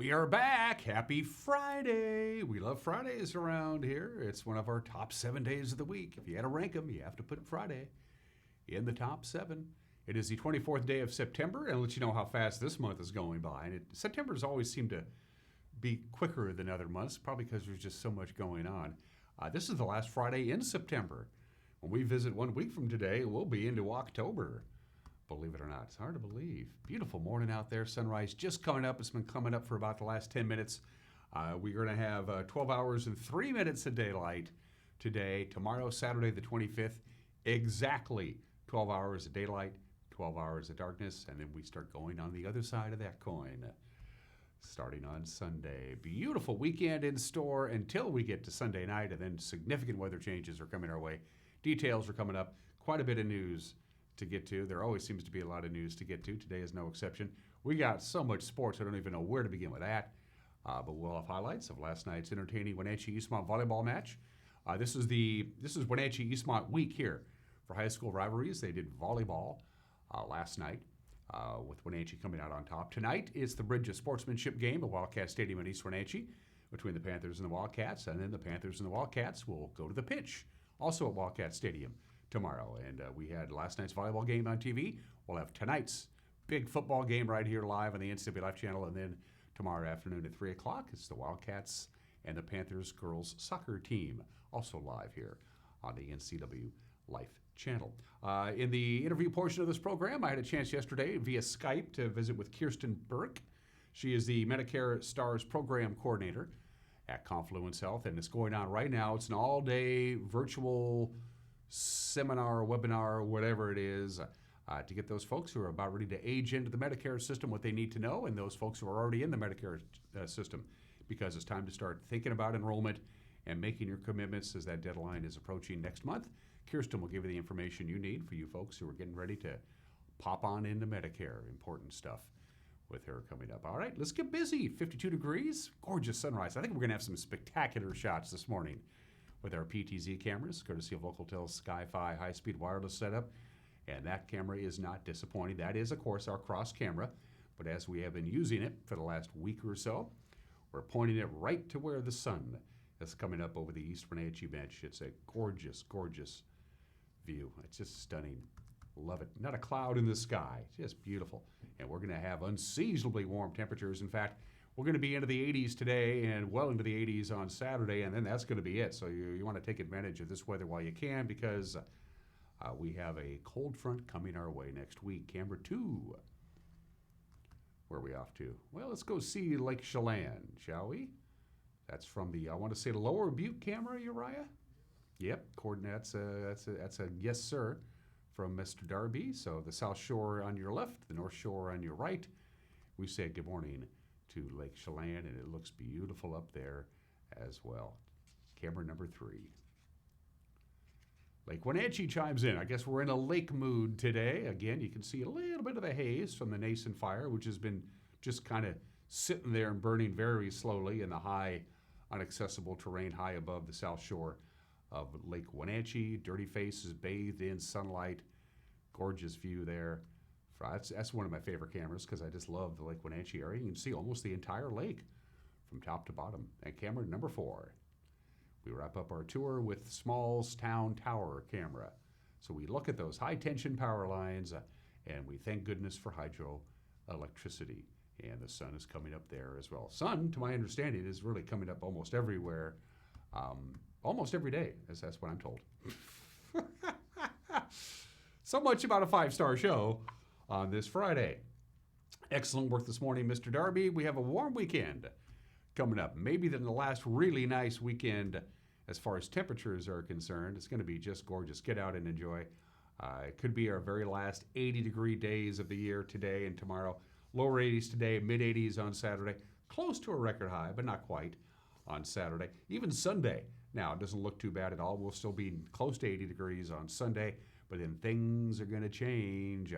We are back. Happy Friday. We love Fridays around here. It's one of our top 7 days of the week. If you had to rank them, you have to put Friday in the top 7. It is the 24th day of September, and I'll let you know how fast this month is going by. And September's always seemed to be quicker than other months, probably because there's just so much going on. This is the last Friday in September. When we visit 1 week from today, we'll be into October. Believe it or not, it's hard to believe. Beautiful morning out there. Sunrise just coming up. It's been coming up for about the last 10 minutes. We're going to have 12 hours and 3 minutes of daylight today. Tomorrow, Saturday the 25th, exactly 12 hours of daylight, 12 hours of darkness, and then we start going on the other side of that coin, starting on Sunday. Beautiful weekend in store until we get to Sunday night, and then significant weather changes are coming our way. Details are coming up. Quite a bit of news to get to. There always seems to be a lot of news to get to. Today is no exception. We got so much sports, I don't even know where to begin with that. But we'll have highlights of last night's entertaining Wenatchee-Eastmont volleyball match. This is Wenatchee-Eastmont week here for high school rivalries. They did volleyball last night with Wenatchee coming out on top. Tonight is the Bridge of Sportsmanship game at Wildcat Stadium in East Wenatchee between the Panthers and the Wildcats. And then the Panthers and the Wildcats will go to the pitch, also at Wildcat Stadium tomorrow. And we had last night's volleyball game on TV. We'll have tonight's big football game right here live on the NCW Life channel. And then tomorrow afternoon at 3 o'clock, it's the Wildcats and the Panthers girls soccer team, also live here on the NCW Life channel. In the interview portion of this program, I had a chance yesterday via Skype to visit with Kiersten Birke. She is the Medicare Stars Program Coordinator at Confluence Health, and it's going on right now. It's an all-day virtual seminar, webinar, whatever it is, to get those folks who are about ready to age into the Medicare system what they need to know, and those folks who are already in the Medicare system, because it's time to start thinking about enrollment and making your commitments as that deadline is approaching next month. Kiersten will give you the information you need for you folks who are getting ready to pop on into Medicare. Important stuff with her coming up. All right, let's get busy. 52 degrees, gorgeous sunrise. I think we're going to have some spectacular shots this morning with our PTZ cameras, courtesy of Vocaltel's Sky-Fi high-speed wireless setup. And that camera is not disappointing. That is, of course, our cross camera. But as we have been using it for the last week or so, we're pointing it right to where the sun is coming up over the East Wenatchee bench. It's a gorgeous, gorgeous view. It's just stunning. Love it. Not a cloud in the sky. Just beautiful. And we're going to have unseasonably warm temperatures. In fact, we're going to be into the 80s today and well into the 80s on Saturday, and then that's going to be it. So you want to take advantage of this weather while you can, because we have a cold front coming our way next week. Camera 2. Where are we off to? Well, let's go see Lake Chelan, shall we? That's from the, I want to say, Lower Butte camera, Uriah? Yep, coordinates, that's a yes, sir, from Mr. Darby. So the South Shore on your left, the North Shore on your right. We say good morning to Lake Chelan, and it looks beautiful up there as well. Camera number 3. Lake Wenatchee chimes in. I guess we're in a lake mood today. Again, you can see a little bit of the haze from the nascent fire, which has been just kind of sitting there and burning very slowly in the high, inaccessible terrain high above the South Shore of Lake Wenatchee. Dirty faces bathed in sunlight. Gorgeous view there. That's one of my favorite cameras, because I just love the Lake Wenatchee area. You can see almost the entire lake from top to bottom. And camera number 4. We wrap up our tour with Smalls Town Tower camera. So we look at those high-tension power lines, and we thank goodness for hydroelectricity. And the sun is coming up there as well. Sun, to my understanding, is really coming up almost everywhere, almost every day, as that's what I'm told. So much about a 5-star show on this Friday. Excellent work this morning, Mr. Darby. We have a warm weekend coming up. Maybe the last really nice weekend as far as temperatures are concerned. It's going to be just gorgeous. Get out and enjoy. It could be our very last 80-degree days of the year today and tomorrow. Lower 80s today, mid-80s on Saturday. Close to a record high, but not quite on Saturday. Even Sunday. Now, it doesn't look too bad at all. We'll still be close to 80 degrees on Sunday, but then things are going to change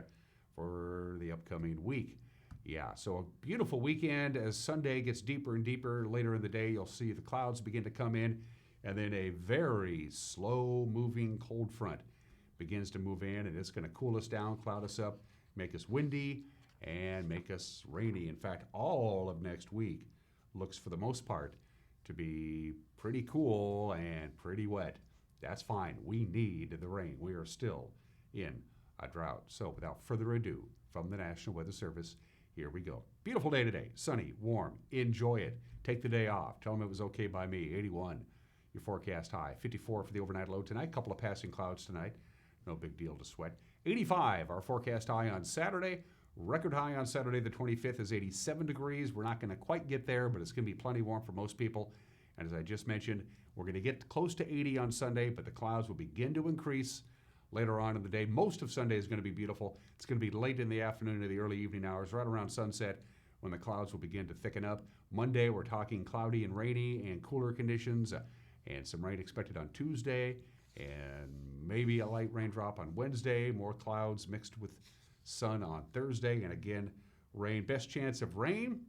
for the upcoming week. Yeah, so a beautiful weekend. As Sunday gets deeper and deeper later in the day, you'll see the clouds begin to come in, and then a very slow-moving cold front begins to move in, and it's going to cool us down, cloud us up, make us windy, and make us rainy. In fact, all of next week looks for the most part to be pretty cool and pretty wet. That's fine. We need the rain. We are still in a drought. So without further ado, from the National Weather Service, here we go. Beautiful day today. Sunny, warm. Enjoy it. Take the day off. Tell them it was okay by me. 81, your forecast high. 54 for the overnight low tonight. Couple of passing clouds tonight. No big deal to sweat. 85, our forecast high on Saturday. Record high on Saturday, the 25th, is 87 degrees. We're not going to quite get there, but it's going to be plenty warm for most people. And as I just mentioned, we're going to get close to 80 on Sunday, but the clouds will begin to increase later on in the day. Most of Sunday is going to be beautiful. It's going to be late in the afternoon or the early evening hours, right around sunset, when the clouds will begin to thicken up. Monday, we're talking cloudy and rainy and cooler conditions, and some rain expected on Tuesday, and maybe a light raindrop on Wednesday. More clouds mixed with sun on Thursday, and again, rain. Best chance of rain,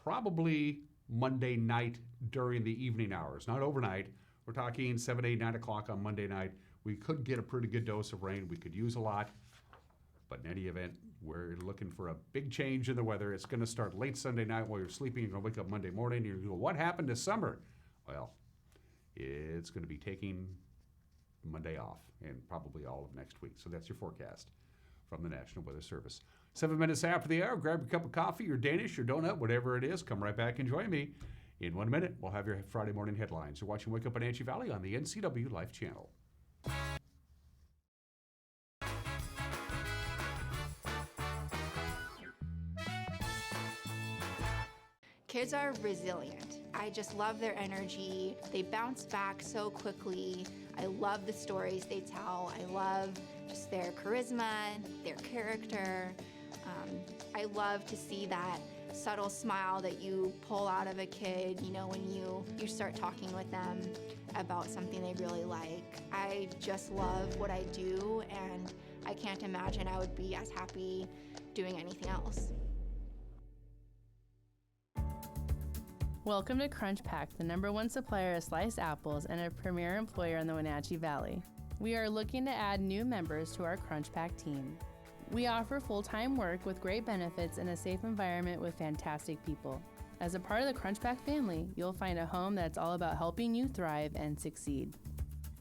probably Monday night during the evening hours, not overnight. We're talking 7, 8, 9 o'clock on Monday night. We could get a pretty good dose of rain. We could use a lot, but in any event, we're looking for a big change in the weather. It's going to start late Sunday night while you're sleeping. You're going to wake up Monday morning and you're going to go, what happened to summer? Well, it's going to be taking Monday off and probably all of next week. So that's your forecast from the National Weather Service. 7 minutes after the hour, grab your cup of coffee, your Danish, your donut, whatever it is. Come right back and join me. In 1 minute, we'll have your Friday morning headlines. You're watching Wake Up Wenatchee Valley on the NCW Life Channel. Kids are resilient. I just love their energy. They bounce back so quickly. I love the stories they tell. I love just their charisma, their character. I love to see that subtle smile that you pull out of a kid, you know, when you start talking with them about something they really like. I just love what I do, and I can't imagine I would be as happy doing anything else. Welcome to Crunch Pack, the #1 supplier of sliced apples and a premier employer in the Wenatchee Valley. We are looking to add new members to our Crunch Pack team. We offer full-time work with great benefits in a safe environment with fantastic people. As a part of the Crunch Pack family, you'll find a home that's all about helping you thrive and succeed.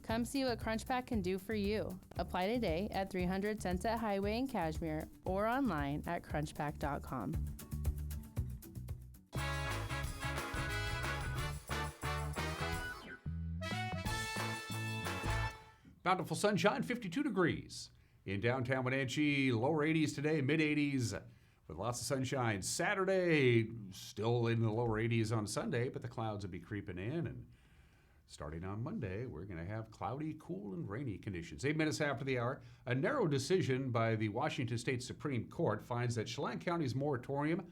Come see what Crunch Pack can do for you. Apply today at 300 Sunset Highway in Cashmere or online at crunchpack.com. Bountiful sunshine, 52 degrees. In downtown Wenatchee, lower 80s today, mid 80s with lots of sunshine. Saturday, still in the lower 80s on Sunday, but the clouds will be creeping in. And starting on Monday, we're going to have cloudy, cool, and rainy conditions. 8 minutes after the hour, a narrow decision by the Washington State Supreme Court finds that Chelan County's moratorium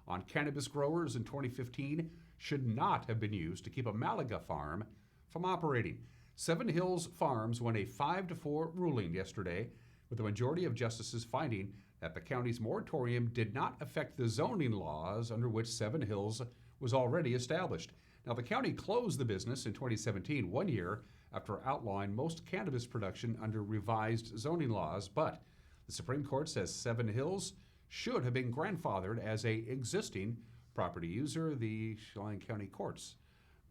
on cannabis growers in 2015 should not have been used to keep a Malaga farm from operating. Seven Hills Farms won a 5-4 ruling yesterday, with the majority of justices finding that the county's moratorium did not affect the zoning laws under which Seven Hills was already established. Now, the county closed the business in 2017, 1 year after outlawing most cannabis production under revised zoning laws, but the Supreme Court says Seven Hills should have been grandfathered as an existing property user. The Chelan County courts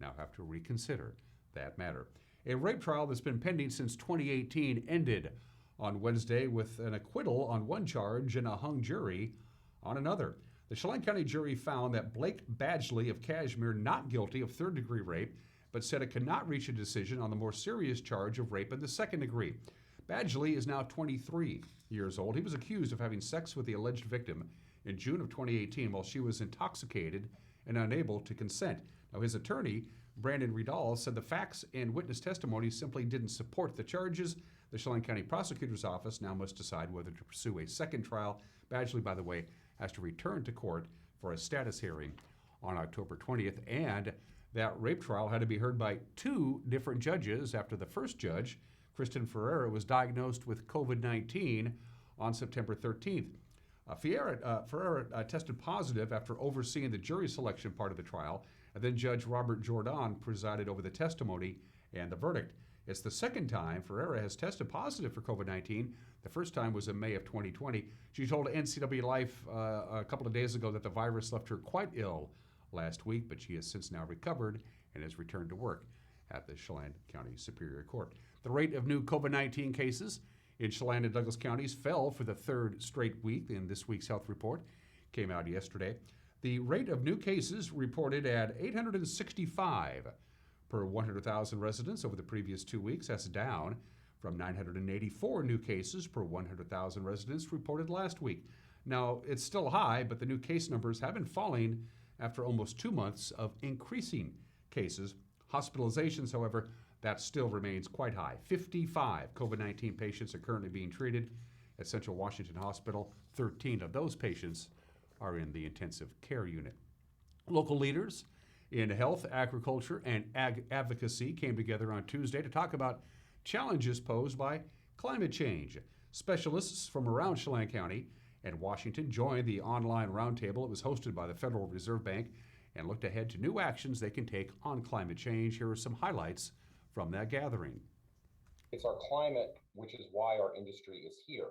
now have to reconsider that matter. A rape trial that's been pending since 2018 ended on Wednesday with an acquittal on one charge and a hung jury on another. The Chelan County jury found that Blake Badgley of Cashmere not guilty of third-degree rape, but said it could not reach a decision on the more serious charge of rape in the second degree. Badgley is now 23 years old. He was accused of having sex with the alleged victim in June of 2018 while she was intoxicated and unable to consent. Now, his attorney, Brandon Riedel, said the facts and witness testimony simply didn't support the charges. The Chelan County Prosecutor's Office now must decide whether to pursue a second trial. Badgley, by the way, has to return to court for a status hearing on October 20th, and that rape trial had to be heard by 2 different judges after the first judge, Kiersten Birke, was diagnosed with COVID-19 on September 13th. Ferreira tested positive after overseeing the jury selection part of the trial, and then Judge Robert Jordan presided over the testimony and the verdict. It's the second time Ferreira has tested positive for COVID-19 The first time was in May of 2020. She told NCW Life a couple of days ago that the virus left her quite ill last week, but she has since now recovered and has returned to work at the Chelan County Superior Court. The rate of new COVID-19 cases in Chelan and Douglas counties fell for the third straight week in this week's health report. Came out yesterday. The rate of new cases reported at 865 per 100,000 residents over the previous 2 weeks. That's down from 984 new cases per 100,000 residents reported last week. Now, it's still high, but the new case numbers have been falling after almost 2 months of increasing cases. Hospitalizations, however, that still remains quite high. 55 COVID-19 patients are currently being treated at Central Washington Hospital. 13 of those patients are in the intensive care unit. Local leaders in health, agriculture, and advocacy came together on Tuesday to talk about challenges posed by climate change. Specialists from around Chelan County and Washington joined the online roundtable. It was hosted by the Federal Reserve Bank and looked ahead to new actions they can take on climate change. Here are some highlights from that gathering. It's our climate, which is why our industry is here.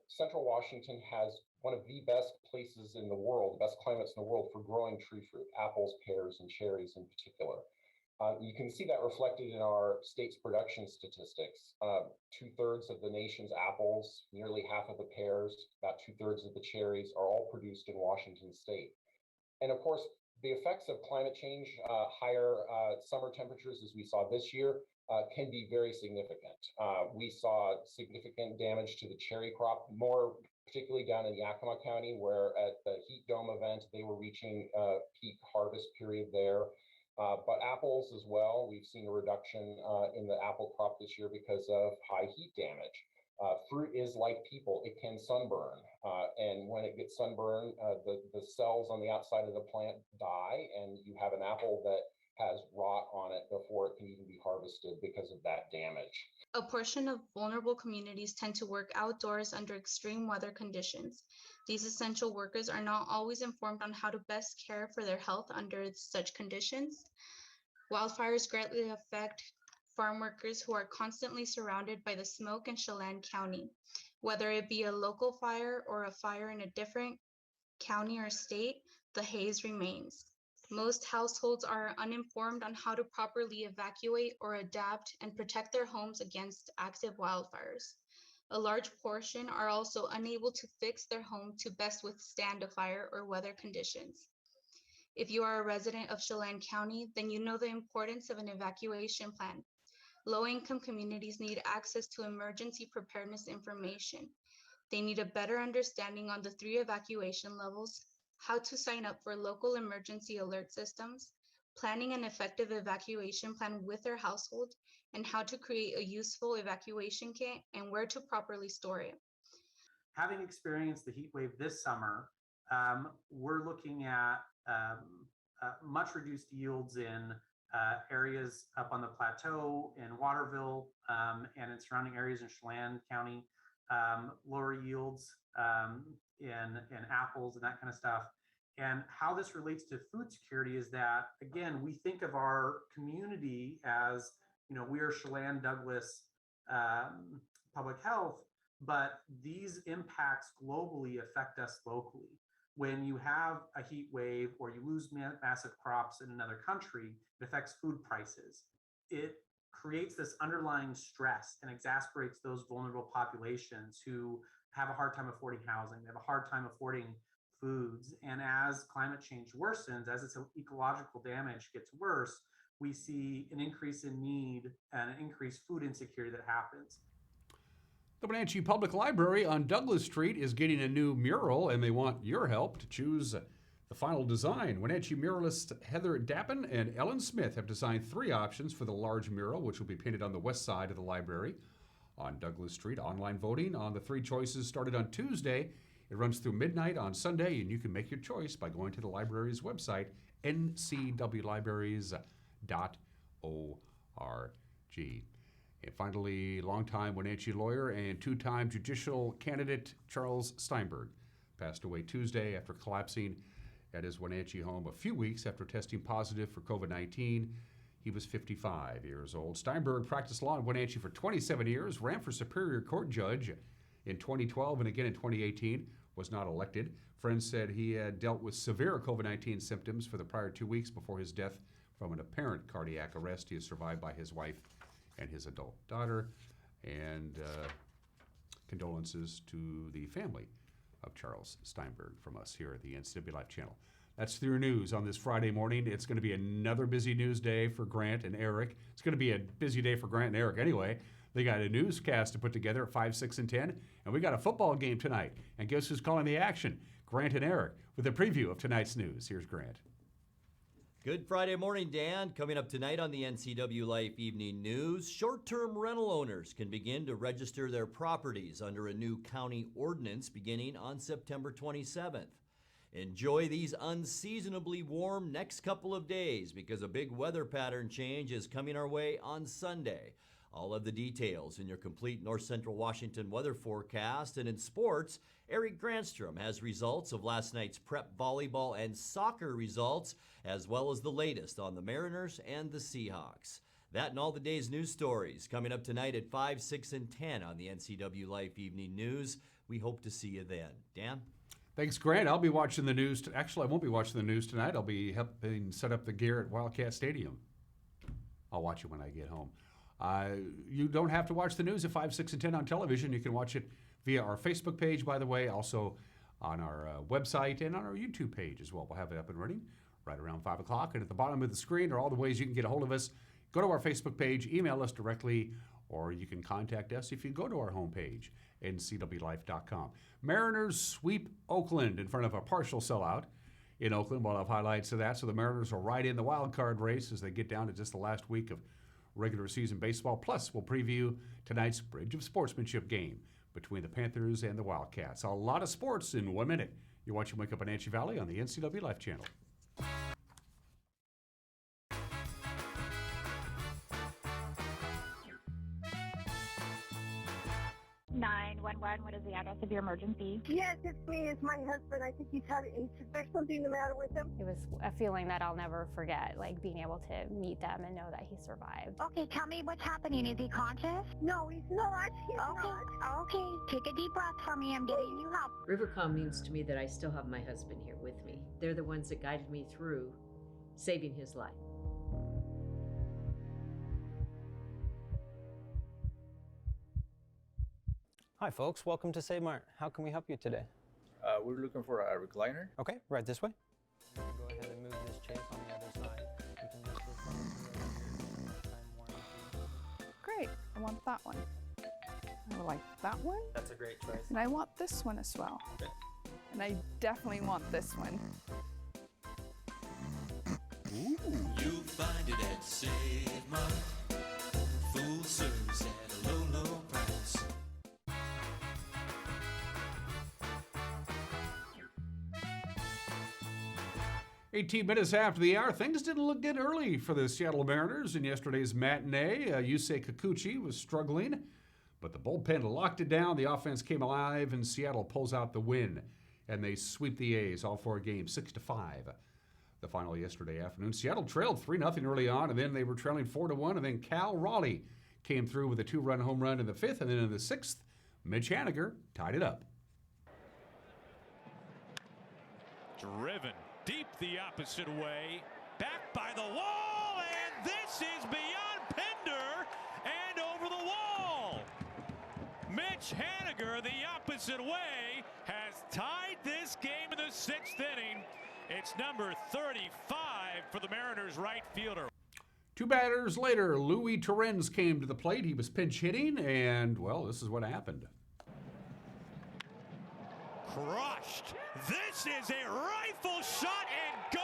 Central Washington has one of the best places in the world, the best climates in the world for growing tree fruit, apples, pears, and cherries in particular. You can see that reflected in our state's production statistics. 2/3 of the nation's apples, nearly half of the pears, about 2/3 of the cherries are all produced in Washington state. And of course, the effects of climate change, higher summer temperatures as we saw this year, can be very significant. We saw significant damage to the cherry crop, more particularly down in Yakima County, where at the heat dome event, they were reaching peak harvest period there. But apples as well, we've seen a reduction in the apple crop this year because of high heat damage. Fruit is like people, it can sunburn. And when it gets sunburned, the cells on the outside of the plant die, and you have an apple that has rot on it before it can even be harvested because of that damage. A portion of vulnerable communities tend to work outdoors under extreme weather conditions. These essential workers are not always informed on how to best care for their health under such conditions. Wildfires greatly affect farm workers who are constantly surrounded by the smoke in Chelan County. Whether it be a local fire or a fire in a different county or state, the haze remains. Most households are uninformed on how to properly evacuate or adapt and protect their homes against active wildfires. A large portion are also unable to fix their home to best withstand a fire or weather conditions. If you are a resident of Chelan County, then you know the importance of an evacuation plan. Low-income communities need access to emergency preparedness information. They need a better understanding on the 3 evacuation levels, how to sign up for local emergency alert systems, planning an effective evacuation plan with their household, and how to create a useful evacuation kit and where to properly store it. Having experienced the heat wave this summer, we're looking at much reduced yields in areas up on the plateau in Waterville and in surrounding areas in Chelan County, lower yields in apples and that kind of stuff. And how this relates to food security is that, again, we think of our community as, we are Chelan Douglas public health, but these impacts globally affect us locally. When you have a heat wave or you lose massive crops in another country, it affects food prices. It creates this underlying stress and exasperates those vulnerable populations who have a hard time affording housing. They have a hard time affording foods. And as climate change worsens, as its ecological damage gets worse, we see an increase in need and an increased food insecurity that happens. The Wenatchee Public Library on Douglas Street is getting a new mural, and they want your help to choose the final design. Wenatchee muralist Heather Dappin and Ellen Smith have designed 3 options for the large mural, which will be painted on the west side of the library on Douglas Street. Online voting on the 3 choices started on Tuesday. It runs through midnight on Sunday, and you can make your choice by going to the library's website, ncwlibraries.org. And finally, longtime Wenatchee lawyer and 2-time judicial candidate Charles Steinberg passed away Tuesday after collapsing at his Wenatchee home a few weeks after testing positive for COVID-19. He was 55 years old. Steinberg practiced law in Wenatchee for 27 years, ran for Superior Court judge in 2012 and again in 2018, was not elected. Friends said he had dealt with severe COVID-19 symptoms for the prior 2 weeks before his death from an apparent cardiac arrest. He is survived by his wife and his adult daughter. And condolences to the family of Charles Steinberg from us here at the NCW Life channel. That's your news on this Friday morning. It's going to be another busy news day for Grant and Eric. It's going to be a busy day for Grant and Eric anyway. They got a newscast to put together at 5, 6, and 10, and we got a football game tonight. And guess who's calling the action? Grant and Eric with a preview of tonight's news. Here's Grant. Good Friday morning, Dan. Coming up tonight on the NCW Life Evening News, short-term rental owners can begin to register their properties under a new county ordinance beginning on September 27th. Enjoy these unseasonably warm next couple of days because a big weather pattern change is coming our way on Sunday. All of the details in your complete North Central Washington weather forecast. And in sports, Eric Granstrom has results of last night's prep volleyball and soccer results, as well as the latest on the Mariners and the Seahawks. That and all the day's news stories coming up tonight at 5, 6, and 10 on the NCW Life Evening News. We hope to see you then. Dan? Thanks, Grant. I'll be watching the news. Actually, I won't be watching the news tonight. I'll be helping set up the gear at Wildcat Stadium. I'll watch it when I get home. You don't have to watch the news at 5, 6, and 10 on television. You can watch it via our Facebook page, by the way, also on our website and on our YouTube page as well. We'll have it up and running right around 5 o'clock. And at the bottom of the screen are all the ways you can get a hold of us. Go to our Facebook page, email us directly, or you can contact us if you go to our homepage, ncwlife.com. Mariners sweep Oakland in front of a partial sellout in Oakland. We'll have highlights of that. So the Mariners are right in the wild card race as they get down to just the last week of regular season baseball. Plus, we'll preview tonight's Bridge of Sportsmanship game between the Panthers and the Wildcats. A lot of sports in 1 minute. You're watching Wake Up in Wenatchee Valley on the NCW Life channel. 911, what is the address of your emergency? Yes, it's me. It's my husband. I think he's had, is there something the matter with him? It was a feeling that I'll never forget, like being able to meet them and know that he survived. Okay, tell me what's happening. Is he conscious? No, he's not. He's not. Okay, take a deep breath for me. I'm getting you help. Rivercom means to me that I still have my husband here with me. They're the ones that guided me through saving his life. Hi folks, welcome to Save Mart. How can we help you today? We're looking for a recliner. Okay, right this way. Go ahead and move this chair on the other side. You can use this time warranty. Great, I want that one. I like that one. That's a great choice. And I want this one as well. Okay. And I definitely want this one. Ooh. You'll find it at Save Mart. Full service at a low, low price. 18 minutes after the hour, things didn't look good early for the Seattle Mariners in yesterday's matinee. Yusei Kikuchi was struggling, but the bullpen locked it down. The offense came alive, and Seattle pulls out the win, and they sweep the A's all four games, 6-5. The final yesterday afternoon. Seattle trailed 3-0 early on, and then they were trailing 4-1, and then Cal Raleigh came through with a 2-run home run in the fifth, and then in the sixth, Mitch Haniger tied it up. Driven deep the opposite way, back by the wall, and this is beyond Pender and over the wall. Mitch Haniger, the opposite way, has tied this game in the sixth inning. It's number 35 for the Mariners right fielder. Two batters later, Louis Torrens came to the plate. He was pinch hitting, and, well, this is what happened. Crushed. This is a rifle shot and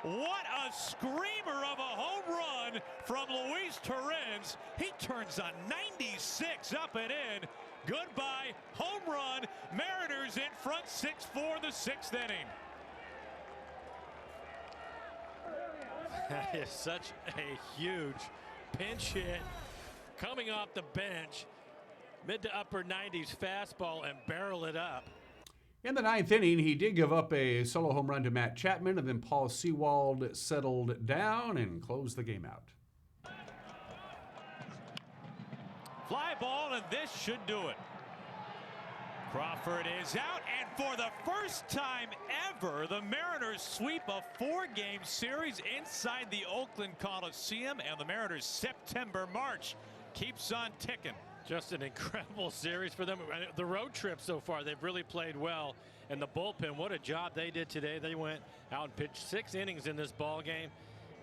gone. What a screamer of a home run from Luis Torrens. He turns a 96 up and in. Goodbye, home run. Mariners in front 6-4 the sixth inning. That is such a huge pinch hit coming off the bench. Mid to upper 90s fastball and barrel it up. In the ninth inning, he did give up a solo home run to Matt Chapman, and then Paul Sewald settled down and closed the game out. Fly ball, and this should do it. Crawford is out, and for the first time ever, the Mariners sweep a 4-game series inside the Oakland Coliseum, and the Mariners' September march keeps on ticking. Just an incredible series for them. The road trip so far, they've really played well. And the bullpen, what a job they did today. They went out and pitched 6 innings in this ball game.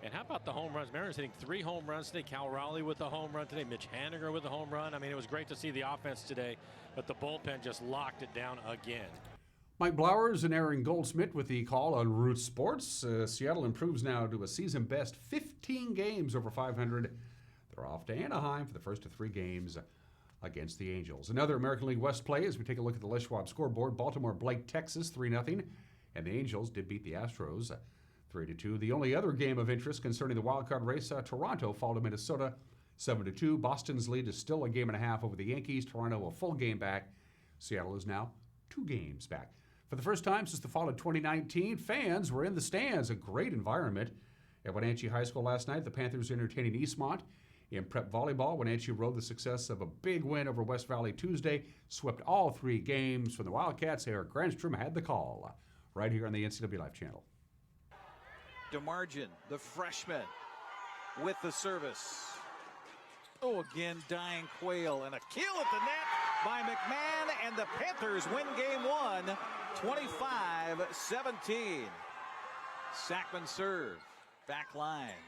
And how about the home runs? Mariners hitting 3 home runs today. Cal Raleigh with a home run today. Mitch Haniger with a home run. I mean, it was great to see the offense today, but the bullpen just locked it down again. Mike Blowers and Aaron Goldsmith with the call on Root Sports. Seattle improves now to a season best 15 games over 500. They're off to Anaheim for the first of 3 games against the Angels. Another American League West play as we take a look at the Schwab scoreboard. Baltimore blanked Texas 3-0, and the Angels did beat the Astros 3-2. The only other game of interest concerning the wildcard race, Toronto fall to Minnesota 7-2. Boston's lead is still a game and a half over the Yankees. Toronto a full game back. Seattle is now 2 games back. For the first time since the fall of 2019, fans were in the stands. A great environment at Wenatchee High School last night. The Panthers entertaining Eastmont. In prep volleyball, Wenatchee rode the success of a big win over West Valley Tuesday, swept all 3 games from the Wildcats. Eric Granstrom had the call right here on the NCW Live channel. DeMargin, the freshman, with the service. Oh, again, Dying Quail, and a kill at the net by McMahon, and the Panthers win game 1, 25-17. Sackman serve, back line.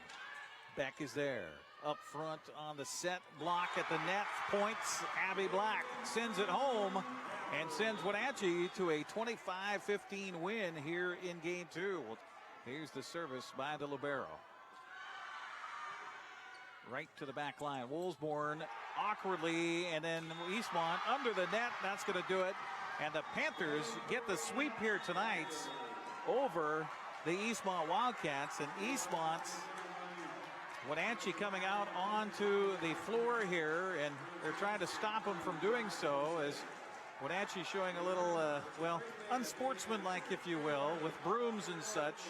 Beck is there. Up front on the set, block at the net, points. Abby Black sends it home and sends Wenatchee to a 25-15 win here in game 2. Here's the service by the libero. Right to the back line. Woolsborne awkwardly, and then Eastmont under the net. That's going to do it. And the Panthers get the sweep here tonight over the Eastmont Wildcats. And Eastmont's Wenatchee coming out onto the floor here, and they're trying to stop them from doing so, as Wenatchee showing a little, unsportsmanlike, if you will, with brooms and such,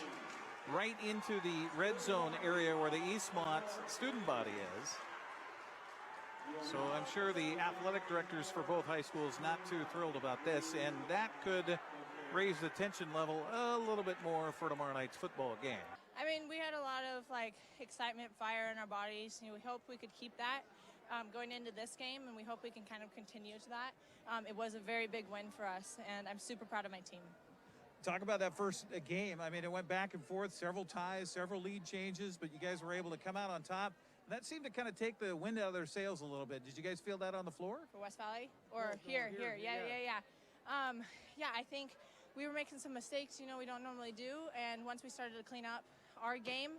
right into the red zone area where the Eastmont student body is. So I'm sure the athletic directors for both high schools not too thrilled about this, and that could raise the tension level a little bit more for tomorrow night's football game. I mean, we had a lot of excitement, fire in our bodies. We hope we could keep that going into this game, and we hope we can kind of continue to that. It was a very big win for us, and I'm super proud of my team. Talk about that first game. I mean, it went back and forth, several ties, several lead changes, but you guys were able to come out on top. That seemed to kind of take the wind out of their sails a little bit. Did you guys feel that on the floor? For West Valley? Or here. Yeah. I think we were making some mistakes, we don't normally do. And once we started to clean up our game,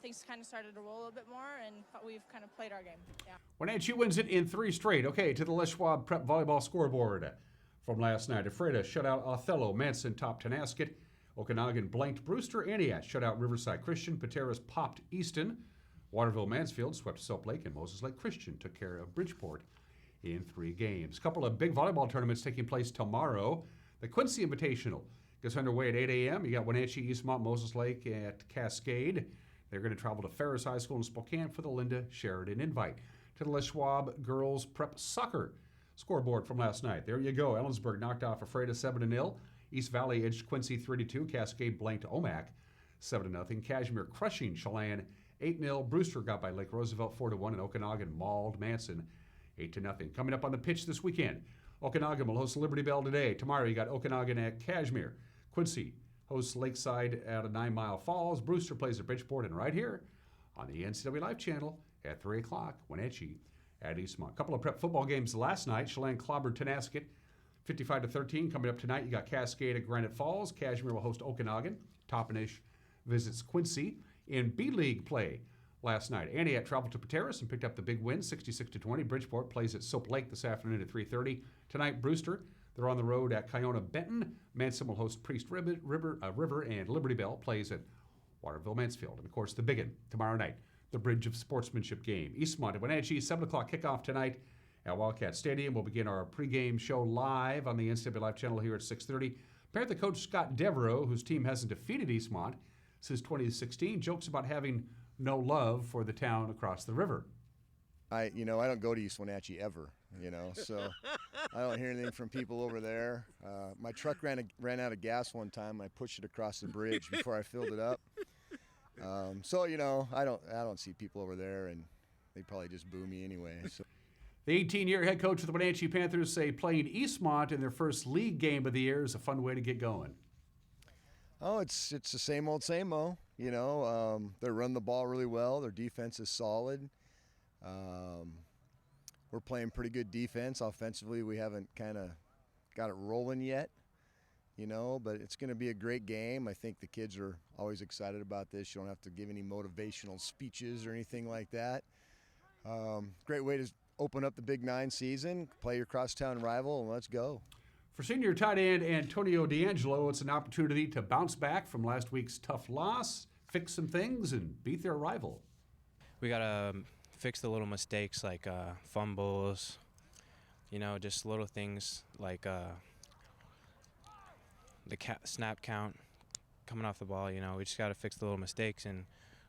things kind of started to roll a little bit more, and we've kind of played our game. Yeah. Wenatchee wins it in 3 straight. Okay, to the Les Schwab Prep Volleyball scoreboard from last night. Ephrata shut out Othello. Manson topped Tenasket. Okanagan blanked Brewster. Aniat shut out Riverside Christian. Pateras popped Easton. Waterville Mansfield swept Soap Lake, and Moses Lake Christian took care of Bridgeport in 3 games. A couple of big volleyball tournaments taking place tomorrow. The Quincy Invitational gets underway at 8 a.m. You got Wenatchee, Eastmont, Moses Lake at Cascade. They're going to travel to Ferris High School in Spokane for the Linda Sheridan invite. To the Les Schwab Girls Prep Soccer scoreboard from last night. There you go. Ellensburg knocked off Ephrata 7-0. East Valley edged Quincy 3-2. Cascade blanked Omak 7-0. Kashmir crushing Chelan 8-0. Brewster got by Lake Roosevelt 4-1, and Okanagan mauled Manson 8-0. Coming up on the pitch this weekend, Okanagan will host Liberty Bell today. Tomorrow you got Okanagan at Kashmir. Quincy hosts Lakeside out of 9 Mile Falls. Brewster plays at Bridgeport, and right here on the NCW Live channel at 3 o'clock, Wenatchee at Eastmont. A couple of prep football games last night. Chelan clobbered Tenasket 55-13. Coming up tonight, you got Cascade at Granite Falls. Kashmir will host Okanagan. Toppenish visits Quincy. In B-League play last night, Aniat traveled to Pateras and picked up the big win, 66-20. Bridgeport plays at Soap Lake this afternoon at 3:30. Tonight, Brewster, they're on the road at Kiona Benton. Manson will host Priest River, and Liberty Bell plays at Waterville Mansfield. And, of course, the big one tomorrow night, the Bridge of Sportsmanship game. Eastmont at Wenatchee, 7 o'clock kickoff tonight at Wildcat Stadium. We'll begin our pregame show live on the NCW Live channel here at 6:30. Panther coach Scott Devereaux, whose team hasn't defeated Eastmont since 2016, jokes about having no love for the town across the river. I don't go to East Wenatchee ever, so I don't hear anything from people over there. My truck ran out of gas one time. I pushed it across the bridge before I filled it up. So I don't see people over there, and they probably just boo me anyway. So. The 18-year head coach of the Wenatchee Panthers say playing Eastmont in their first league game of the year is a fun way to get going. Oh, it's the same old. They run the ball really well. Their defense is solid. We're playing pretty good defense. Offensively, we haven't kind of got it rolling yet, but it's going to be a great game. I think the kids are always excited about this. You don't have to give any motivational speeches or anything like that. Great way to open up the Big 9 season, play your crosstown rival, and let's go. For senior tight end Antonio D'Angelo, it's an opportunity to bounce back from last week's tough loss, fix some things, and beat their rival. We got to fix the little mistakes like fumbles, just little things like the snap count coming off the ball. We just got to fix the little mistakes, and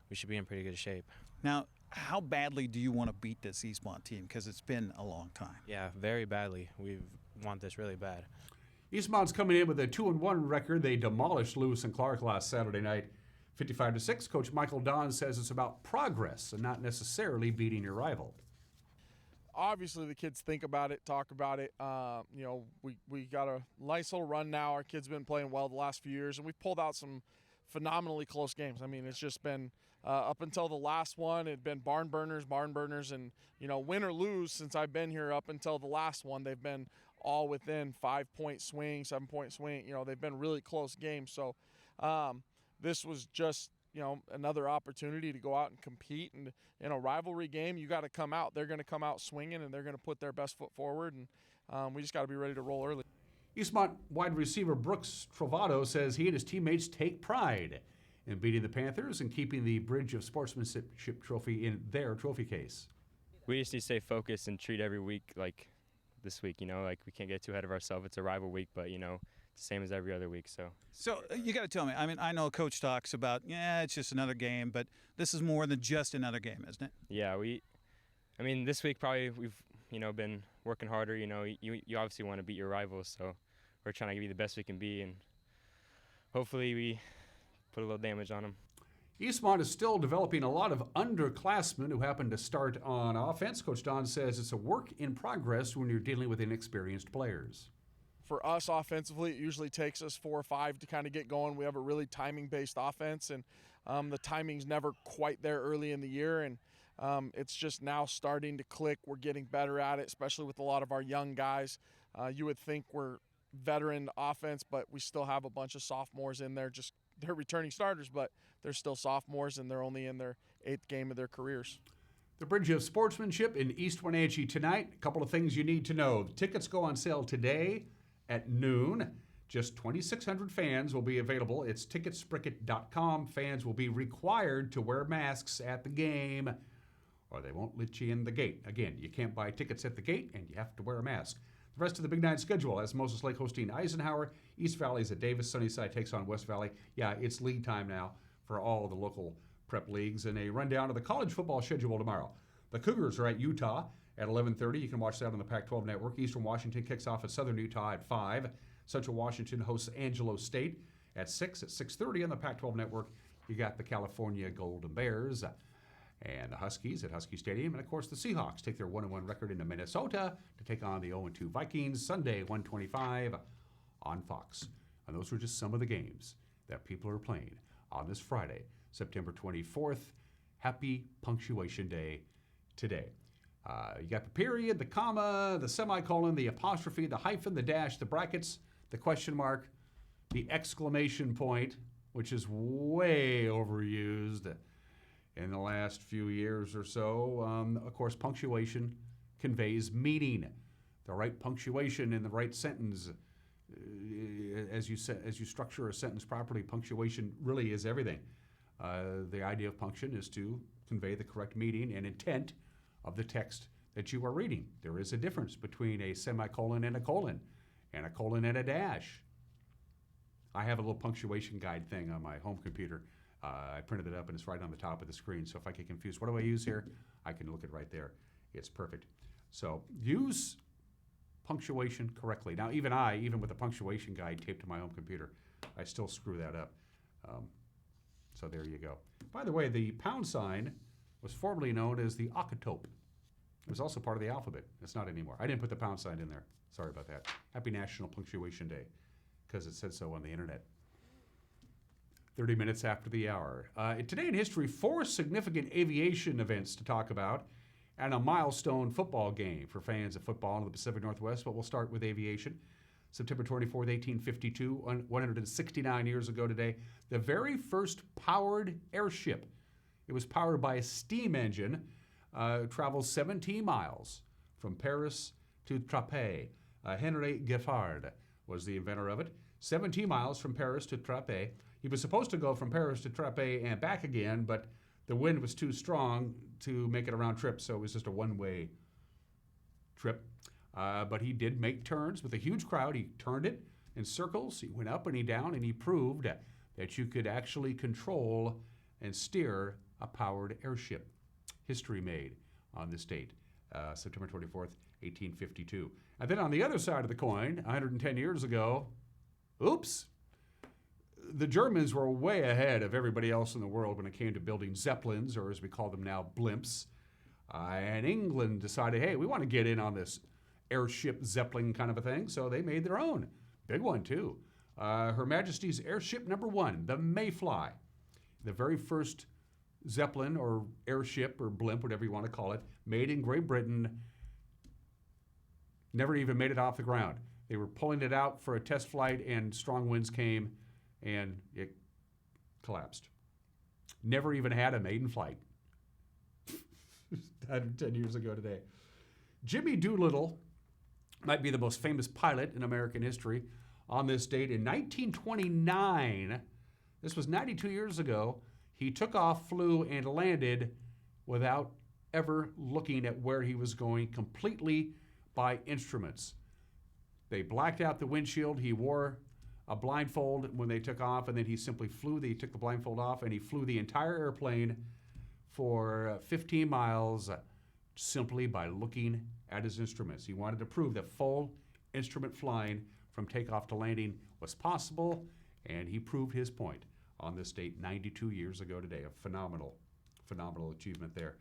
we should be in pretty good shape. Now, how badly do you want to beat this Eastmont team? Because it's been a long time. Yeah, very badly. We want this really bad. Eastmont's coming in with a 2-1 record. They demolished Lewis and Clark last Saturday night, 55-6. Coach Michael Don says it's about progress and not necessarily beating your rival. Obviously, the kids think about it, talk about it. We got a nice little run now. Our kids have been playing well the last few years, and we've pulled out some phenomenally close games. I mean, it's just been up until the last one, it had been barn burners, and win or lose since I've been here up until the last one, they've been all within 5-point swing, 7-point swing. They've been really close games. So this was just another opportunity to go out and compete. And in a rivalry game, you got to come out. They're going to come out swinging, and they're going to put their best foot forward. And we just got to be ready to roll early. Eastmont wide receiver Brooks Trovato says he and his teammates take pride in beating the Panthers and keeping the Bridge of Sportsmanship trophy in their trophy case. We just need to stay focused and treat every week like this week, like we can't get too ahead of ourselves. It's a rival week, but, it's the same as every other week. So you got to tell me, I mean, I know Coach talks about, it's just another game, but this is more than just another game, isn't it? Yeah, this week probably we've, been working harder. You obviously want to beat your rivals, so we're trying to be the best we can be, and hopefully we put a little damage on them. Eastmont is still developing a lot of underclassmen who happen to start on offense. Coach Don says it's a work in progress when you're dealing with inexperienced players. For us offensively, it usually takes us 4 or 5 to kind of get going. We have a really timing-based offense, and the timing's never quite there early in the year, and it's just now starting to click. We're getting better at it, especially with a lot of our young guys. You would think we're veteran offense, but we still have a bunch of sophomores in there. They're returning starters, but they're still sophomores, and they're only in their 8th game of their careers. The Bridge of Sportsmanship in East Wenatchee tonight. A couple of things you need to know. The tickets go on sale today at noon. Just 2,600 fans will be available. It's ticketspricket.com. Fans will be required to wear masks at the game, or they won't let you in the gate. Again, you can't buy tickets at the gate, and you have to wear a mask. The rest of the Big 9 schedule has Moses Lake hosting Eisenhower. East Valley is at Davis. Sunnyside takes on West Valley. Yeah, it's league time now for all the local prep leagues. And a rundown of the college football schedule tomorrow. The Cougars are at Utah at 11:30. You can watch that on the Pac-12 network. Eastern Washington kicks off at Southern Utah at 5. Central Washington hosts Angelo State at 6. At 6:30 on the Pac-12 network, you got the California Golden Bears and the Huskies at Husky Stadium. And, of course, the Seahawks take their 1-1 record into Minnesota to take on the 0-2 Vikings Sunday, 1:25 on Fox. And those were just some of the games that people are playing on this Friday, September 24th. Happy Punctuation Day today. You got the period, the comma, the semicolon, the apostrophe, the hyphen, the dash, the brackets, the question mark, the exclamation point, which is way overused in the last few years or so. Of course, punctuation conveys meaning. The right punctuation in the right sentence, as you structure a sentence properly, punctuation really is everything. The idea of punctuation is to convey the correct meaning and intent of the text that you are reading. There is a difference between a semicolon and a colon and a dash. I have a little punctuation guide thing on my home computer. I printed it up, and it's right on the top of the screen. So if I get confused, what do I use here? I can look it right there It's perfect. So use punctuation correctly. Now, even with the punctuation guide taped to my home computer, I still screw that up. So there you go. By the way, the pound sign was formerly known as the octope. It was also part of the alphabet. It's not anymore. I didn't put the pound sign in there. Sorry about that. Happy National Punctuation Day, because it said so on the internet. 30 minutes after the hour. Today in history, 4 significant aviation events to talk about and a milestone football game for fans of football in the Pacific Northwest, but we'll start with aviation. September 24th, 1852, 169 years ago today, the very first powered airship. It was powered by a steam engine, travels 17 miles from Paris to Trappes. Henry Giffard was the inventor of it. 17 miles from Paris to Trappes. He was supposed to go from Paris to Trappes and back again, but the wind was too strong to make it a round trip, so it was just a one-way trip. But he did make turns with a huge crowd. He turned it in circles. He went up and he down, and he proved that you could actually control and steer a powered airship. History made on this date, September 24th, 1852. And then on the other side of the coin, 110 years ago, oops, the Germans were way ahead of everybody else in the world when it came to building Zeppelins, or as we call them now, blimps. And England decided, hey, we want to get in on this airship Zeppelin kind of a thing, so they made their own. Big one, too. Her Majesty's Airship No. 1, the Mayfly, the very first Zeppelin or airship or blimp, whatever you want to call it, made in Great Britain, never even made it off the ground. They were pulling it out for a test flight, and strong winds came, and it collapsed. Never even had a maiden flight. 110 years ago today. Jimmy Doolittle might be the most famous pilot in American history. On this date in 1929, this was 92 years ago, he took off, flew, and landed without ever looking at where he was going, completely by instruments. They blacked out the windshield. He wore a blindfold when they took off, and then he simply flew. They took the blindfold off, and he flew the entire airplane for 15 miles simply by looking at his instruments. He wanted to prove that full instrument flying from takeoff to landing was possible, and he proved his point on this date 92 years ago today. A phenomenal achievement there.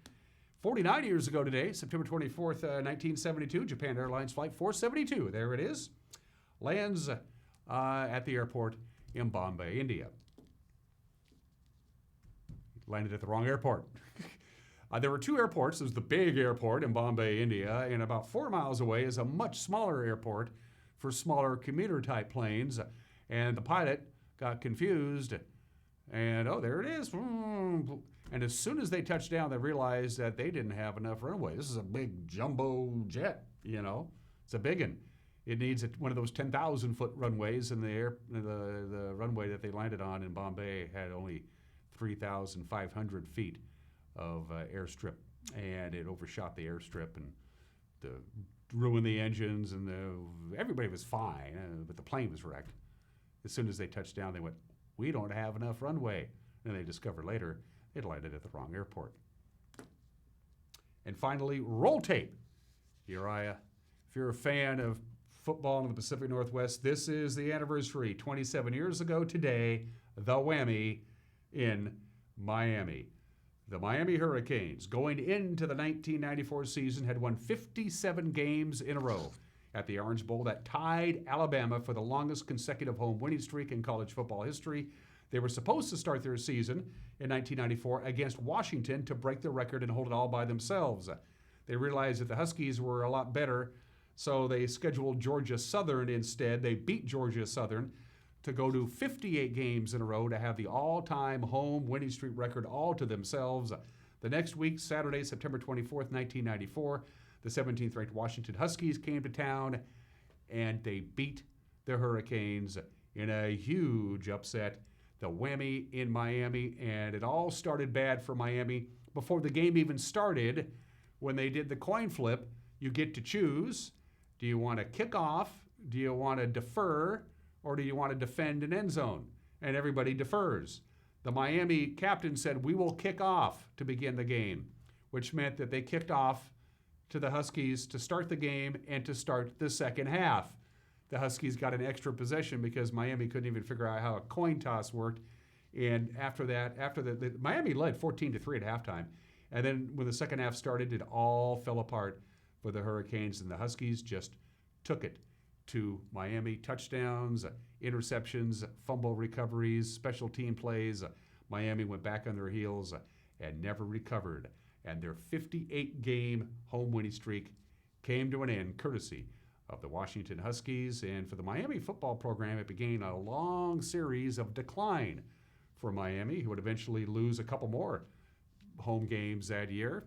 49 years ago today, September 24th, 1972, Japan Airlines Flight 472, there it is, lands at the airport in Bombay, India. Landed at the wrong airport. There were 2 airports. There's the big airport in Bombay, India, and about 4 miles away is a much smaller airport for smaller commuter-type planes. And the pilot got confused, and oh, there it is. And as soon as they touched down, they realized that they didn't have enough runway. This is a big jumbo jet, you know. It's a big one. It needs one of those 10,000-foot runways, and the runway that they landed on in Bombay had only 3,500 feet of airstrip, and it overshot the airstrip and ruined the engines, and everybody was fine, but the plane was wrecked. As soon as they touched down, they went, we don't have enough runway. And they discovered later it landed at the wrong airport. And finally, roll tape. Uriah, if you're a fan of football in the Pacific Northwest, this is the anniversary. 27 years ago today, the Whammy in Miami. The Miami Hurricanes, going into the 1994 season, had won 57 games in a row at the Orange Bowl. That tied Alabama for the longest consecutive home winning streak in college football history. They were supposed to start their season in 1994 against Washington to break the record and hold it all by themselves. They realized that the Huskies were a lot better, so they scheduled Georgia Southern instead. They beat Georgia Southern to go to 58 games in a row to have the all-time home winning streak record all to themselves. The next week, Saturday, September 24th, 1994, the 17th-ranked Washington Huskies came to town, and they beat the Hurricanes in a huge upset. The Whammy in Miami, and it all started bad for Miami. Before the game even started, when they did the coin flip, you get to choose. Do you want to kick off? Do you want to defer? Or do you want to defend an end zone? And everybody defers. The Miami captain said, we will kick off to begin the game, which meant that they kicked off to the Huskies to start the game and to start the second half. The Huskies got an extra possession because Miami couldn't even figure out how a coin toss worked. And after that, Miami led 14-3 at halftime. And then when the second half started, it all fell apart for the Hurricanes, and the Huskies just took it to Miami. Touchdowns, interceptions, fumble recoveries, special team plays. Miami went back on their heels and never recovered. And their 58-game home winning streak came to an end courtesy of the Washington Huskies. And for the Miami football program, it began a long series of decline for Miami, who would eventually lose a couple more home games that year.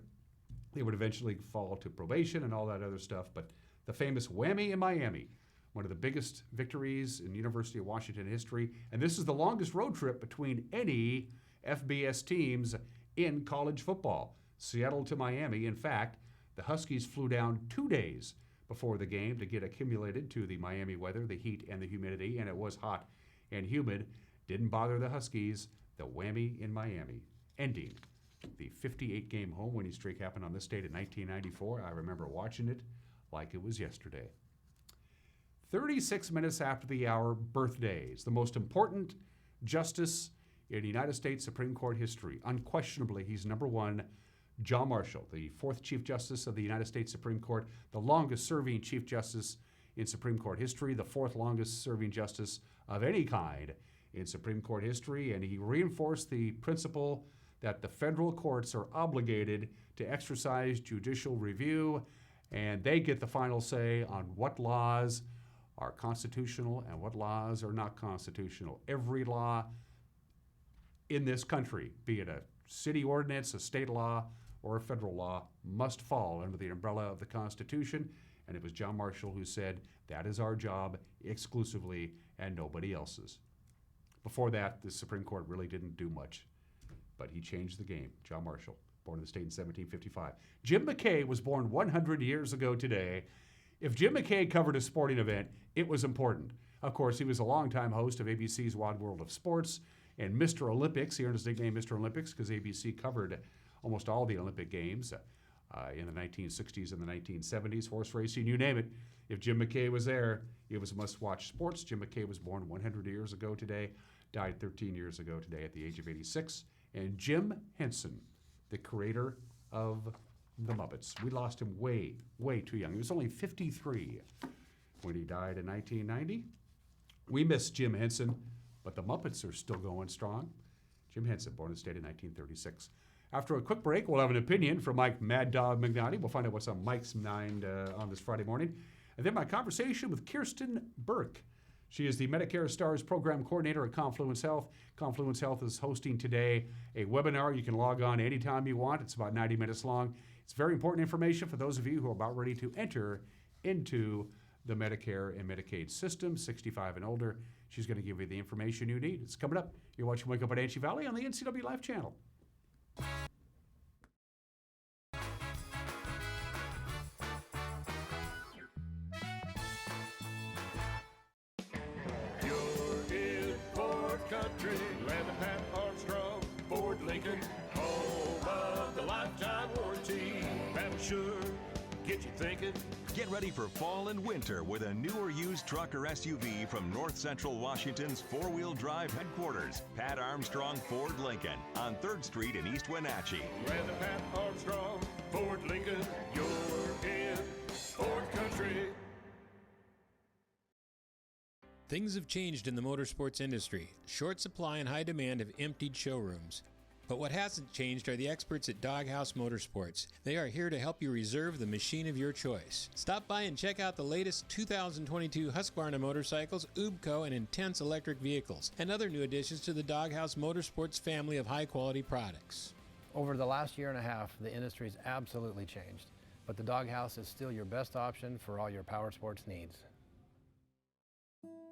They would eventually fall to probation and all that other stuff. But the famous whammy in Miami, one of the biggest victories in University of Washington history. And this is the longest road trip between any FBS teams in college football. Seattle to Miami. In fact, the Huskies flew down 2 days before the game to get acclimated to the Miami weather, the heat and the humidity, and it was hot and humid. Didn't bother the Huskies. The whammy in Miami, ending the 58-game home winning streak, happened on this date in 1994. I remember watching it like it was yesterday. 36 minutes after the hour, birthdays. The most important justice in United States Supreme Court history. Unquestionably, he's number one. John Marshall, the 4th Chief Justice of the United States Supreme Court, the longest-serving Chief Justice in Supreme Court history, the 4th longest-serving justice of any kind in Supreme Court history, and he reinforced the principle that the federal courts are obligated to exercise judicial review, and they get the final say on what laws are constitutional and what laws are not constitutional. Every law in this country, be it a city ordinance, a state law, or a federal law, must fall under the umbrella of the Constitution. And it was John Marshall who said, that is our job exclusively and nobody else's. Before that, the Supreme Court really didn't do much, but he changed the game. John Marshall, born in the state in 1755. Jim Mckay was born 100 years ago today. If Jim Mckay covered a sporting event, it was important. Of course, he was a longtime host of ABC's Wide World of Sports and Mr. Olympics. He earned his nickname Mr. Olympics because ABC covered almost all the Olympic Games in the 1960s and the 1970s, horse racing, you name it. If Jim Mckay was there, it was must-watch sports. Jim Mckay was born 100 years ago today, died 13 years ago today at the age of 86. And Jim Henson, the creator of the Muppets. We lost him way, way too young. He was only 53 when he died in 1990. We miss Jim Henson, but the Muppets are still going strong. Jim Henson, born in the state in 1936. After a quick break, we'll have an opinion from Mike Mad Dog Benanti. We'll find out what's on Mike's mind on this Friday morning. And then my conversation with Kiersten Birke. She is the Medicare Stars Program Coordinator at Confluence Health. Confluence Health is hosting today a webinar. You can log on anytime you want. It's about 90 minutes long. It's very important information for those of you who are about ready to enter into the Medicare and Medicaid system, 65 and older. She's going to give you the information you need. It's coming up. You're watching Wake Up at Wenatchee Valley on the NCW Life channel. Get ready for fall and winter with a new or used truck or SUV from North Central Washington's four-wheel drive headquarters, Pat Armstrong Ford Lincoln on 3rd Street in East Wenatchee. Rather Pat Armstrong Ford Lincoln, you're in Ford Country. Things have changed in the motorsports industry. Short supply and high demand have emptied showrooms. But what hasn't changed are the experts at Doghouse Motorsports. They are here to help you reserve the machine of your choice. Stop by and check out the latest 2022 Husqvarna motorcycles, UBCO, and Intense electric vehicles, and other new additions to the Doghouse Motorsports family of high-quality products. Over the last year and a half, the industry's absolutely changed, but the Doghouse is still your best option for all your power sports needs.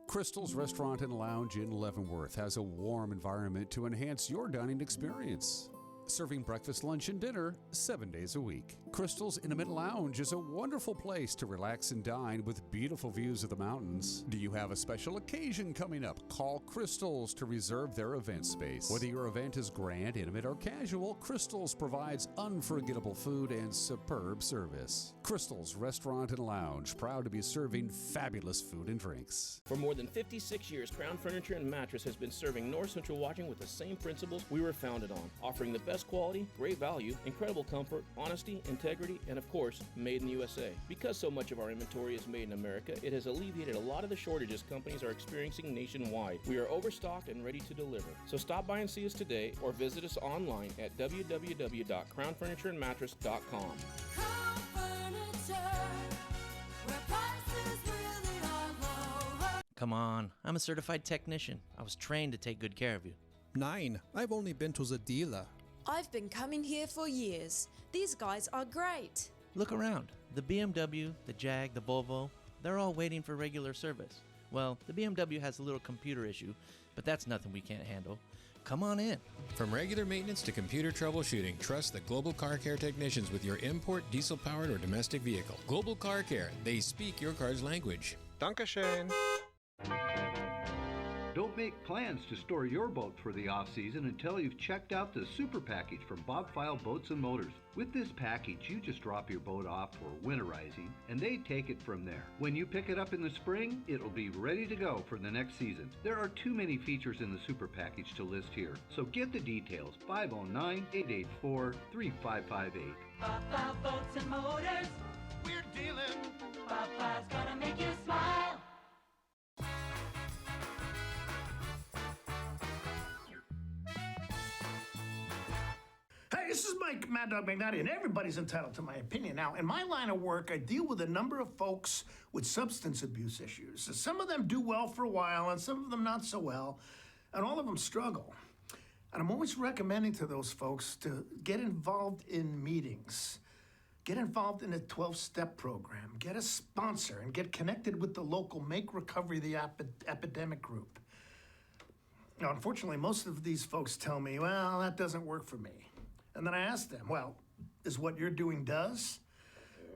Crystal's Restaurant and Lounge in Leavenworth has a warm environment to enhance your dining experience. serving breakfast, lunch, and dinner 7 days a week. Crystal's Intimate Lounge is a wonderful place to relax and dine with beautiful views of the mountains. Do you have a special occasion coming up? Call Crystal's to reserve their event space. Whether your event is grand, intimate, or casual, Crystal's provides unforgettable food and superb service. Crystal's Restaurant and Lounge, proud to be serving fabulous food and drinks. For more than 56 years, Crown Furniture and Mattress has been serving North Central Washington with the same principles we were founded on, offering the best quality, great value, incredible comfort, honesty, integrity, and of course, made in the USA. Because so much of our inventory is made in America, it has alleviated a lot of the shortages companies are experiencing nationwide. We are overstocked and ready to deliver. So stop by and see us today or visit us online at www.crownfurnitureandmattress.com. Come on, I'm a certified technician. I was trained to take good care of you. 9. I've only been to the dealer. I've been coming here for years. These guys are great. Look around. The BMW, the Jag, the Volvo, they're all waiting for regular service. Well, the BMW has a little computer issue, but that's nothing we can't handle. Come on in. From regular maintenance to computer troubleshooting, trust the Global Car Care technicians with your import, diesel-powered, or domestic vehicle. Global Car Care. They speak your car's language. Dankeschön. Don't make plans to store your boat for the off-season until you've checked out the Super Package from Bob File Boats and Motors. With this package, you just drop your boat off for winterizing, and they take it from there. When you pick it up in the spring, it'll be ready to go for the next season. There are too many features in the Super Package to list here, so get the details. 509-884-3558. Bob File Boats and Motors, we're dealing. Bob File's gonna make you smile. Hey, this is Mad Dog Benanti, and everybody's entitled to my opinion. Now, in my line of work, I deal with a number of folks with substance abuse issues. Some of them do well for a while, and some of them not so well, and all of them struggle. And I'm always recommending to those folks to get involved in meetings. Get involved in a 12-step program. Get a sponsor, and get connected with the local Make Recovery the Epidemic group. Now, unfortunately, most of these folks tell me, well, that doesn't work for me. And then I ask them, well, is what you're doing does?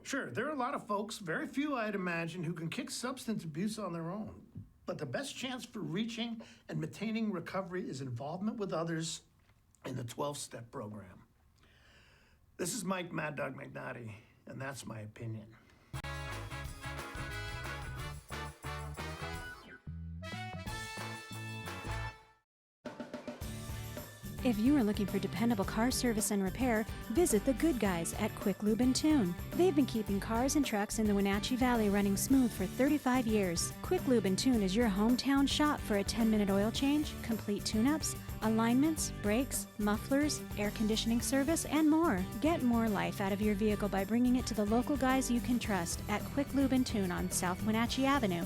Sure, there are a lot of folks, very few I'd imagine, who can kick substance abuse on their own. But the best chance for reaching and maintaining recovery is involvement with others in the 12-step program. This is Mike Mad Dog Benanti, and that's my opinion. If you are looking for dependable car service and repair, visit the good guys at Quick Lube and Tune. They've been keeping cars and trucks in the Wenatchee Valley running smooth for 35 years. Quick Lube and Tune is your hometown shop for a 10-minute oil change, complete tune-ups, alignments, brakes, mufflers, air conditioning service, and more. Get more life out of your vehicle by bringing it to the local guys you can trust at Quick Lube and Tune on South Wenatchee Avenue.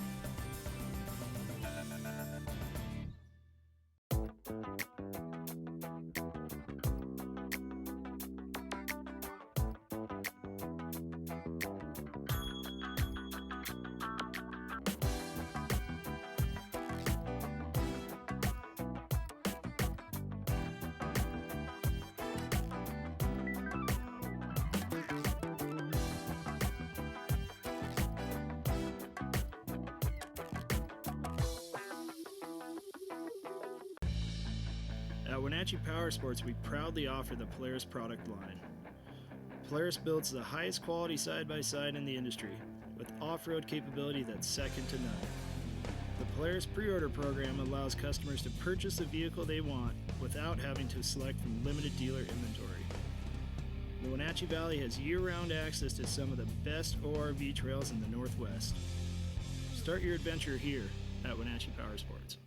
At Wenatchee Power Sports, we proudly offer the Polaris product line. Polaris builds the highest quality side-by-side in the industry, with off-road capability that's second to none. The Polaris pre-order program allows customers to purchase the vehicle they want without having to select from limited dealer inventory. The Wenatchee Valley has year-round access to some of the best ORV trails in the Northwest. Start your adventure here at Wenatchee Power Sports.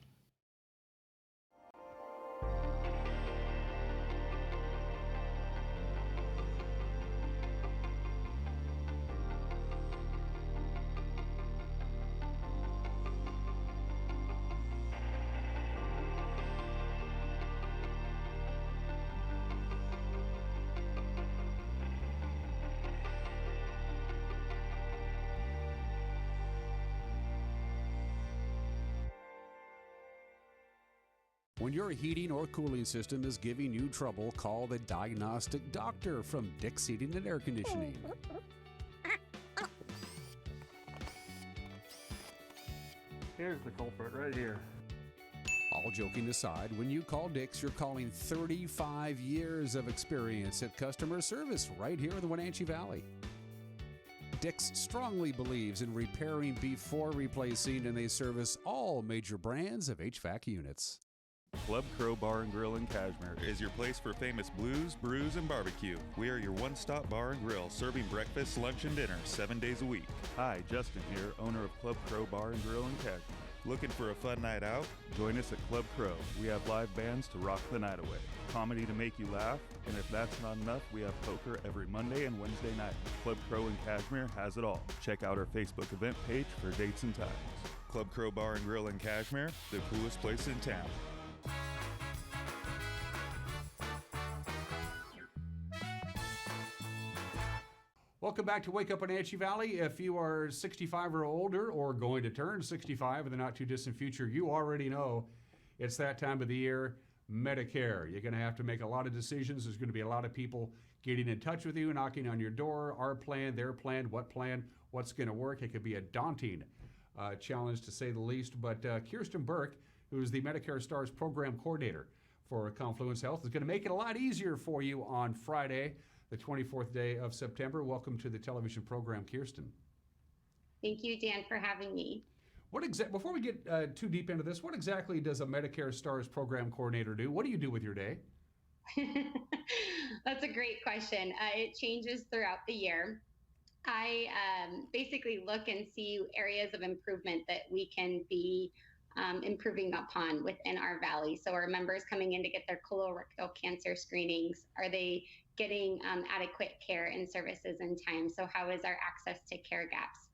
When your heating or cooling system is giving you trouble, call the Diagnostic Doctor from Dick's Heating and Air Conditioning. Here's the culprit right here. All joking aside, when you call Dick's, you're calling 35 years of experience at customer service right here in the Wenatchee Valley. Dick's strongly believes in repairing before replacing, and they service all major brands of HVAC units. Club Crow Bar and Grill in Cashmere is your place for famous blues, brews, and barbecue. We are your one-stop bar and grill, serving breakfast, lunch, and dinner 7 days a week. Hi, Justin here, owner of Club Crow Bar and Grill in Cashmere. Looking for a fun night out? Join us at Club Crow. We have live bands to rock the night away, comedy to make you laugh, and if that's not enough, we have poker every Monday and Wednesday night. Club Crow in Cashmere has it all. Check out our Facebook event page for dates and times. Club Crow Bar and Grill in Cashmere, the coolest place in town. Welcome back to Wake Up Wenatchee Valley. If you are 65 or older or going to turn 65 in the not too distant future, you already know it's that time of the year, Medicare. You're going to have to make a lot of decisions. There's going to be a lot of people getting in touch with you, knocking on your door, our plan, their plan, what's going to work. It could be a daunting challenge to say the least, but Kiersten Birke, who is the Medicare Stars Program Coordinator for Confluence Health, is going to make it a lot easier for you on Friday, the 24th day of September. Welcome to the television program, Kiersten. Thank you, Dan, for having me. Before we get too deep into this, what exactly does a Medicare Stars Program Coordinator do? What do you do with your day? That's a great question. It changes throughout the year. I basically look and see areas of improvement that we can be improving upon within our valley. So our members coming in to get their colorectal cancer screenings, are they getting adequate care and services in time? So how is our access to care gaps?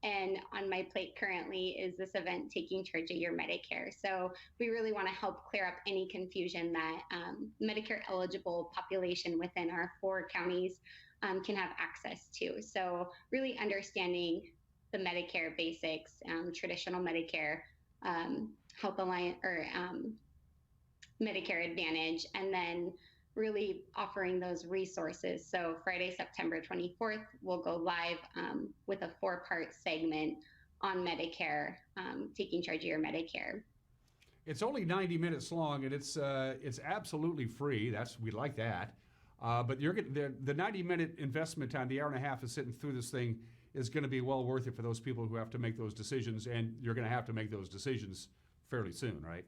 And on my plate currently is this event, Taking Charge of Your Medicare. So we really want to help clear up any confusion that Medicare eligible population within our 4 counties can have access to. So really understanding the Medicare basics, traditional Medicare, Health Alliance, or Medicare Advantage, and then really offering those resources. So Friday, September 24th, we'll go live with a 4-part segment on Medicare, Taking Charge of Your Medicare. It's only 90 minutes long, and it's absolutely free. We like that. But you're the 90-minute investment time, the hour and a half of sitting through this thing, is going to be well worth it for those people who have to make those decisions, and you're going to have to make those decisions fairly soon, right?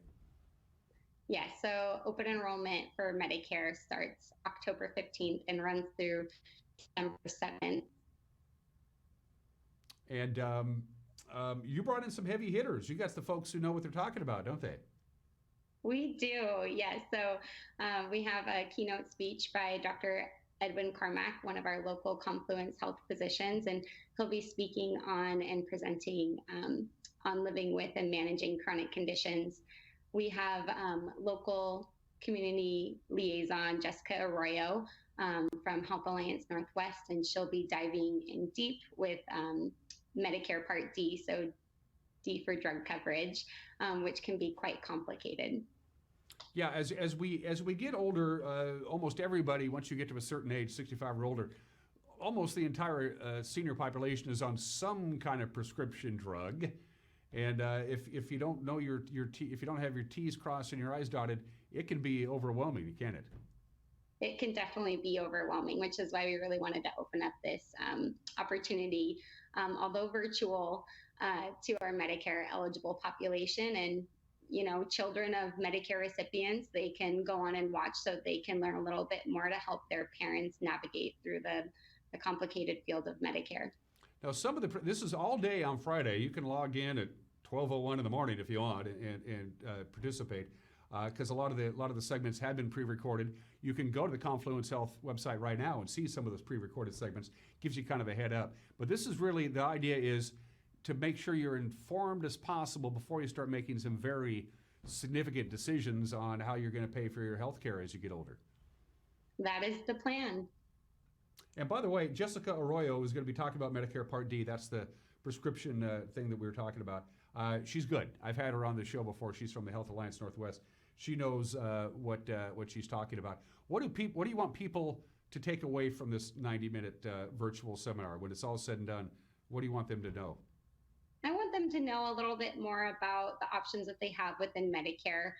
Yes, so open enrollment for Medicare starts October 15th and runs through December 7th. And you brought in some heavy hitters. You got the folks who know what they're talking about, don't they? We do, yes. So we have a keynote speech by Dr. Edwin Carmack, one of our local Confluence Health physicians, and he'll be speaking on and presenting on living with and managing chronic conditions. We have local community liaison, Jessica Arroyo, from Health Alliance Northwest, and she'll be diving in deep with Medicare Part D, so D for drug coverage, which can be quite complicated. Yeah, as we get older, almost everybody, once you get to a certain age, 65 or older, almost the entire senior population is on some kind of prescription drug. And if you don't know if you don't have your T's crossed and your I's dotted, it can be overwhelming, can't it? It can definitely be overwhelming, which is why we really wanted to open up this opportunity, although virtual, to our Medicare eligible population. And children of Medicare recipients, they can go on and watch so they can learn a little bit more to help their parents navigate through the complicated field of Medicare. Now, this is all day on Friday. You can log in at 12:01 in the morning if you want and participate, because a lot of the segments have been pre-recorded. You can go to the Confluence Health website right now and see some of those pre-recorded segments. Gives you kind of a head up. But this is really, the idea is to make sure you're informed as possible before you start making some very significant decisions on how you're going to pay for your health care as you get older. That is the plan. And by the way, Jessica Arroyo is going to be talking about Medicare Part D. That's the prescription thing that we were talking about. She's good. I've had her on the show before. She's from the Health Alliance Northwest. She knows what she's talking about. What do you want people to take away from this 90-minute virtual seminar? When it's all said and done, what do you want them to know? I want them to know a little bit more about the options that they have within Medicare,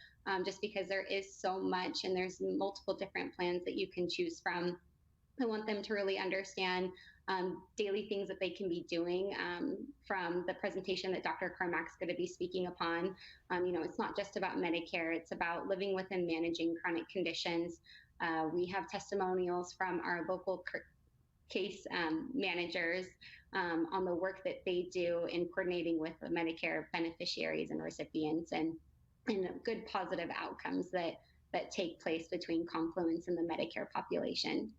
just because there is so much and there's multiple different plans that you can choose from. I want them to really understand daily things that they can be doing from the presentation that Dr. Carmack's going to be speaking upon. It's not just about Medicare, it's about living with and managing chronic conditions. We have testimonials from our local case managers on the work that they do in coordinating with the Medicare beneficiaries and recipients, and good positive outcomes that take place between Confluence and the Medicare population.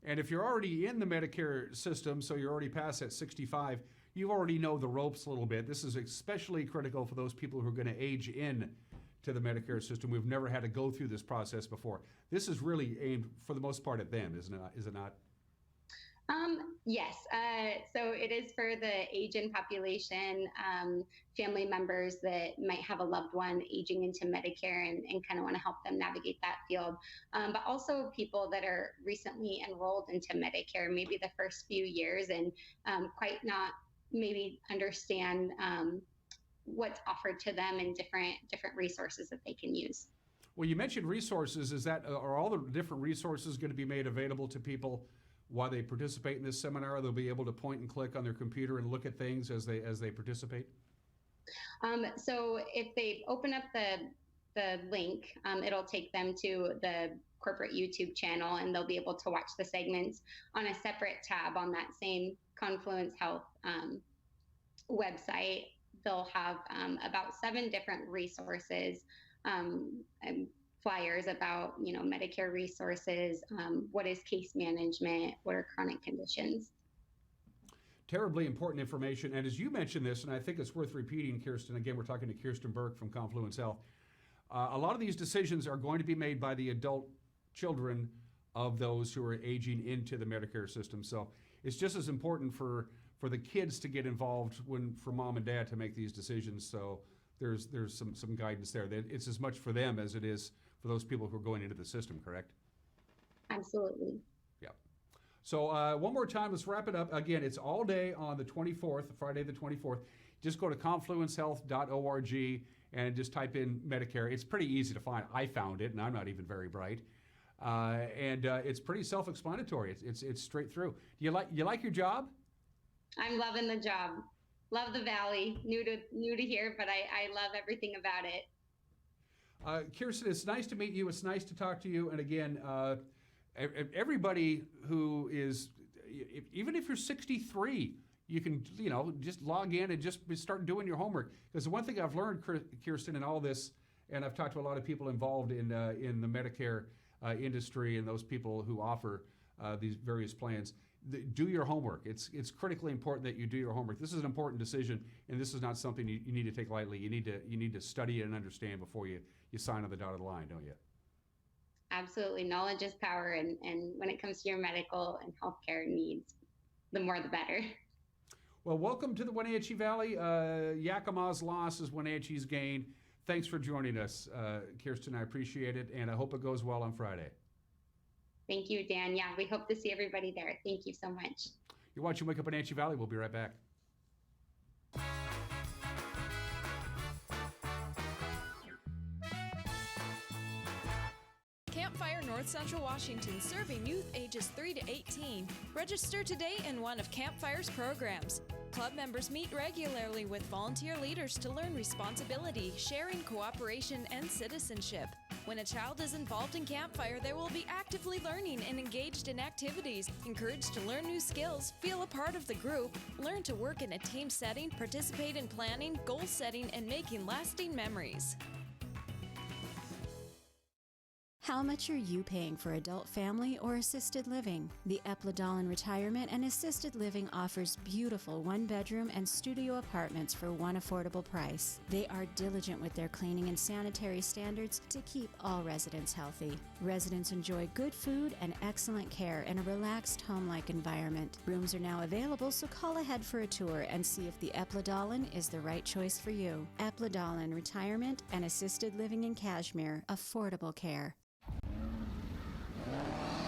And if you're already in the Medicare system, so you're already past that 65, you already know the ropes a little bit. This is especially critical for those people who are going to age in to the Medicare system. We've never had to go through this process before. This is really aimed, for the most part, at them, is it not? Yes. So it is for the age-in population, family members that might have a loved one aging into Medicare and kind of want to help them navigate that field. But also people that are recently enrolled into Medicare, maybe the first few years, and quite not maybe understand what's offered to them and different resources that they can use. Well, you mentioned resources. Are all the different resources going to be made available to people while they participate in this seminar? They'll be able to point and click on their computer and look at things as they participate? So if they open up the link, it'll take them to the corporate YouTube channel, and they'll be able to watch the segments on a separate tab on that same Confluence Health website. They'll have about 7 different resources and flyers about, Medicare resources, what is case management, what are chronic conditions. Terribly important information. And as you mentioned this, and I think it's worth repeating, Kiersten, again, we're talking to Kiersten Birke from Confluence Health. A lot of these decisions are going to be made by the adult children of those who are aging into the Medicare system. So it's just as important for the kids to get involved for mom and dad to make these decisions. So there's some guidance there. It's as much for them as it is for those people who are going into the system, correct? Absolutely. Yeah. So one more time, let's wrap it up. Again, it's all day on the 24th, Friday the 24th. Just go to confluencehealth.org and just type in Medicare. It's pretty easy to find. I found it, and I'm not even very bright. And it's pretty self-explanatory. It's straight through. You like your job? I'm loving the job. Love the Valley. New to here, but I love everything about it. Kiersten, it's nice to meet you. It's nice to talk to you. And again, everybody who is, even if you're 63, you can, just log in and just start doing your homework. Because the one thing I've learned, Kiersten, in all this, and I've talked to a lot of people involved in the Medicare industry and those people who offer these various plans, do your homework. It's critically important that you do your homework. This is an important decision, and this is not something you need to take lightly. You need to study it and understand before you sign on the dotted line, don't you? Absolutely. Knowledge is power, and when it comes to your medical and healthcare needs, the more the better. Well, welcome to the Wenatchee Valley. Yakima's loss is Wenatchee's gain. Thanks for joining us, Kiersten. I appreciate it, and I hope it goes well on Friday. Thank you, Dan. Yeah, we hope to see everybody there. Thank you so much. You're watching Wake Up Wenatchee Valley. We'll be right back. Campfire North Central Washington, serving youth ages 3 to 18. Register today in one of Campfire's programs. Club members meet regularly with volunteer leaders to learn responsibility, sharing, cooperation, and citizenship. When a child is involved in Campfire, they will be actively learning and engaged in activities, encouraged to learn new skills, feel a part of the group, learn to work in a team setting, participate in planning, goal setting, and making lasting memories. How much are you paying for adult family or assisted living? The Epladolin Retirement and Assisted Living offers beautiful one-bedroom and studio apartments for one affordable price. They are diligent with their cleaning and sanitary standards to keep all residents healthy. Residents enjoy good food and excellent care in a relaxed, home-like environment. Rooms are now available, so call ahead for a tour and see if the Epladolin is the right choice for you. Epladolin Retirement and Assisted Living in Cashmere. Affordable care.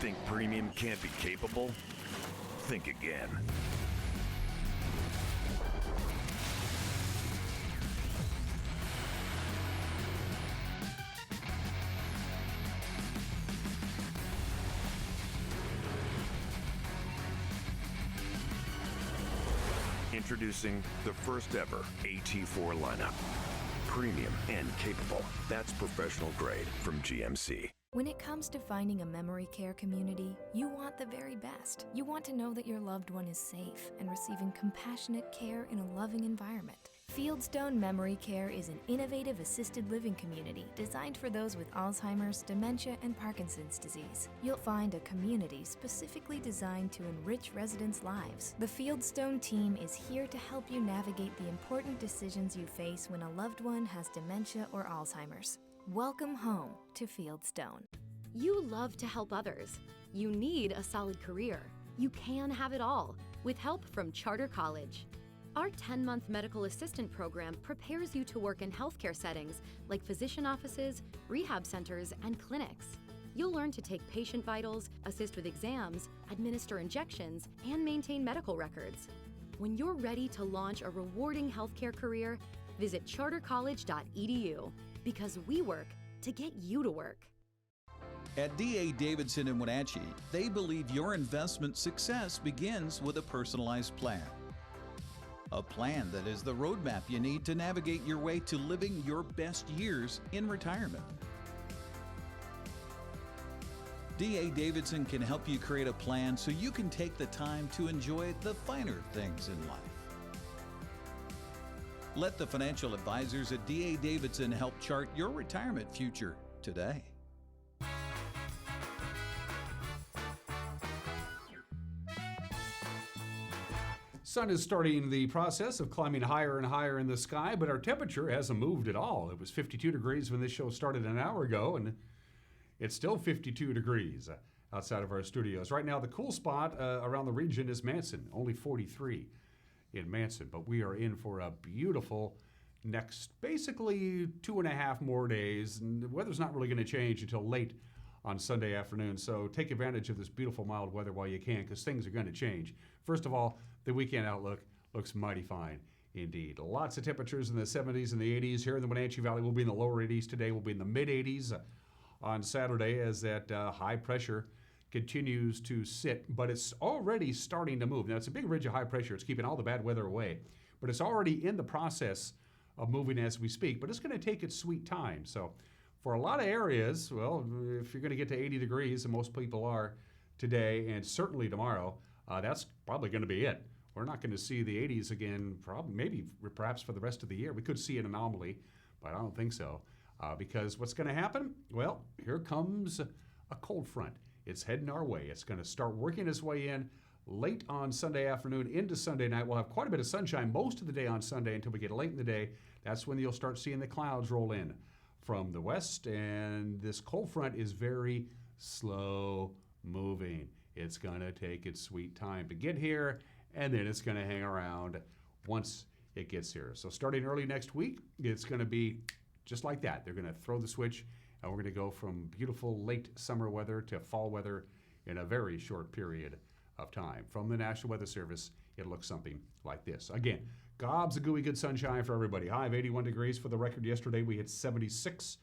Think premium can't be capable? Think again. Introducing the first ever AT4 lineup. Premium and capable. That's professional grade from GMC. When it comes to finding a memory care community, you want the very best. You want to know that your loved one is safe and receiving compassionate care in a loving environment. Fieldstone Memory Care is an innovative assisted living community designed for those with Alzheimer's, dementia, and Parkinson's disease. You'll find a community specifically designed to enrich residents' lives. The Fieldstone team is here to help you navigate the important decisions you face when a loved one has dementia or Alzheimer's. Welcome home to Fieldstone. You love to help others. You need a solid career. You can have it all with help from Charter College. Our 10-month medical assistant program prepares you to work in healthcare settings like physician offices, rehab centers, and clinics. You'll learn to take patient vitals, assist with exams, administer injections, and maintain medical records. When you're ready to launch a rewarding healthcare career, visit chartercollege.edu. Because we work to get you to work. At D.A. Davidson in Wenatchee, they believe your investment success begins with a personalized plan. A plan that is the roadmap you need to navigate your way to living your best years in retirement. D.A. Davidson can help you create a plan so you can take the time to enjoy the finer things in life. Let the financial advisors at D.A. Davidson help chart your retirement future today. Sun is starting the process of climbing higher and higher in the sky, but our temperature hasn't moved at all. It was 52 degrees when this show started an hour ago, and it's still 52 degrees outside of our studios. Right now, the cool spot around the region is Manson, only 43. In Manson, but we are in for a beautiful next basically 2.5 more days, and the weather's not really going to change until late on Sunday afternoon, so take advantage of this beautiful mild weather while you can, because things are going to change. First of all, the weekend outlook looks mighty fine indeed. Lots of temperatures in the 70s and the 80s. Here in the Wenatchee Valley, we'll be in the lower 80s today. We'll be in the mid 80s on Saturday as that high pressure continues to sit, but it's already starting to move. Now, it's a big ridge of high pressure. It's keeping all the bad weather away, but it's already in the process of moving as we speak, but it's going to take its sweet time. So for a lot of areas, well, if you're going to get to 80 degrees, and most people are today and certainly tomorrow, that's probably going to be it. We're not going to see the 80s again, perhaps for the rest of the year. We could see an anomaly, but I don't think so. Because what's going to happen? Well, here comes a cold front. It's heading our way. It's going to start working its way in late on Sunday afternoon into Sunday night. We'll have quite a bit of sunshine most of the day on Sunday until we get late in the day. That's when you'll start seeing the clouds roll in from the west, and this cold front is very slow moving. It's going to take its sweet time to get here, and then it's going to hang around once it gets here. So starting early next week, it's going to be just like that. They're going to throw the switch, and we're going to go from beautiful late summer weather to fall weather in a very short period of time. From the National Weather Service, it looks something like this. Again, gobs of gooey good sunshine for everybody. High of 81 degrees for the record. Yesterday we hit 76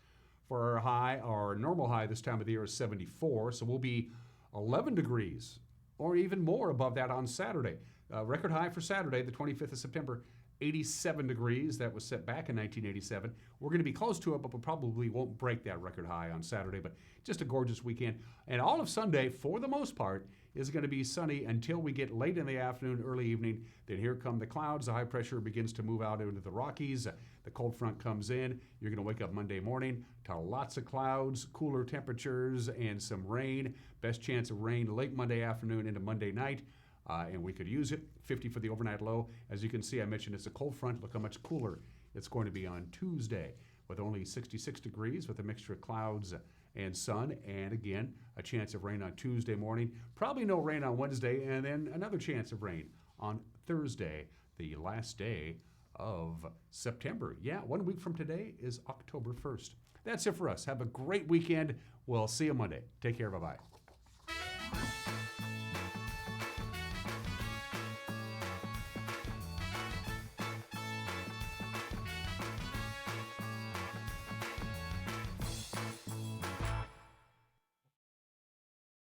for our high. Our normal high this time of the year is 74, so we'll be 11 degrees or even more above that on Saturday. Record high for Saturday, the 25th of September, 87 degrees. That was set back in 1987. We're going to be close to it, but we probably won't break that record high on Saturday. But just a gorgeous weekend. And all of Sunday, for the most part, is going to be sunny until we get late in the afternoon, early evening. Then here come the clouds. The high pressure begins to move out into the Rockies. The cold front comes in. You're going to wake up Monday morning to lots of clouds, cooler temperatures, and some rain. Best chance of rain late Monday afternoon into Monday night. And we could use it. 50 for the overnight low. As you can see, I mentioned it's a cold front. Look how much cooler it's going to be on Tuesday with only 66 degrees with a mixture of clouds and sun. And again, a chance of rain on Tuesday morning. Probably no rain on Wednesday, and then another chance of rain on Thursday, the last day of September. Yeah, 1 week from today is October 1st. That's it for us. Have a great weekend. We'll see you Monday. Take care. Bye-bye.